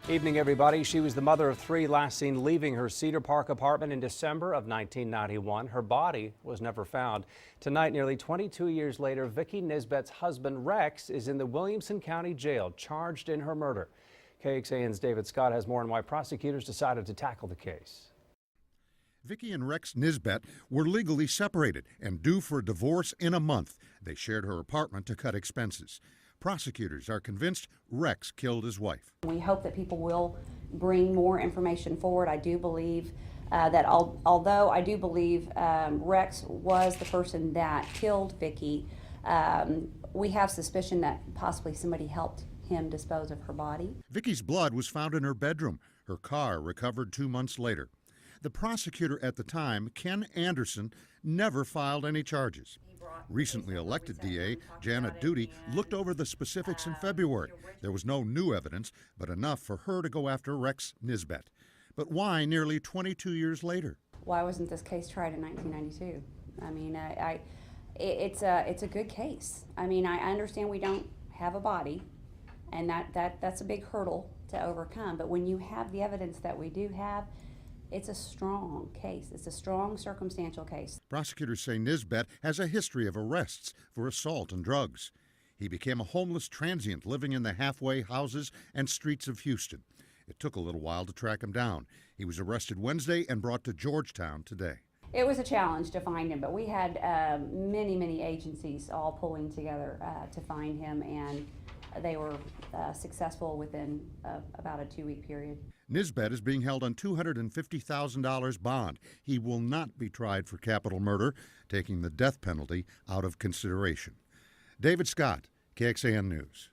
Evening, everybody. She was the mother of three, last seen leaving her Cedar Park apartment in December of 1991. Her body was never found. Tonight, nearly 22 years later, Vicki Nisbet's husband, Rex, is in the Williamson County jail, charged in her murder. KXAN's David Scott has more on why prosecutors decided to tackle the case. Vicki and Rex Nisbet were legally separated and due for a divorce in a month. They shared her apartment to cut expenses. Prosecutors are convinced Rex killed his wife. We hope that people will bring more information forward. I do believe that although I do believe Rex was the person that killed Vicki, we have suspicion that possibly somebody helped him dispose of her body. Vicki's blood was found in her bedroom. Her car recovered 2 months later. The prosecutor at the time, Ken Anderson, never filed any charges. Recently elected DA Janet Duty looked over the specifics in February. There was no new evidence, but enough for her to go after Rex Nisbet. But why nearly 22 years later? Why wasn't this case tried in 1992? I mean, it's a good case. I mean, I understand we don't have a body, and that's a big hurdle to overcome. But when you have the evidence that we do have, it's a strong case. It's a strong circumstantial case. Prosecutors say Nisbet has a history of arrests for assault and drugs. He became a homeless transient living in the halfway houses and streets of Houston. It took a little while to track him down. He was arrested Wednesday and brought to Georgetown today. It was a challenge to find him, but we had many agencies all pulling together to find him, and they were successful within about a 2-week period. Nisbet is being held on $250,000 bond. He will not be tried for capital murder, taking the death penalty out of consideration. David Scott, KXAN News.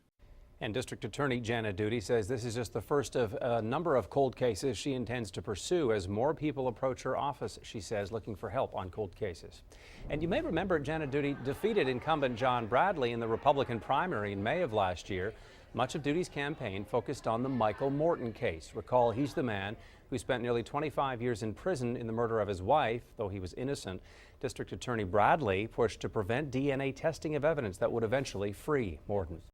And District Attorney Janet Duty says this is just the first of a number of cold cases she intends to pursue as more people approach her office, she says, looking for help on cold cases. And you may remember Janet Duty defeated incumbent John Bradley in the Republican primary in May of last year. Much of Duty's campaign focused on the Michael Morton case. Recall, he's the man who spent nearly 25 years in prison in the murder of his wife, though he was innocent. District Attorney Bradley pushed to prevent DNA testing of evidence that would eventually free Morton.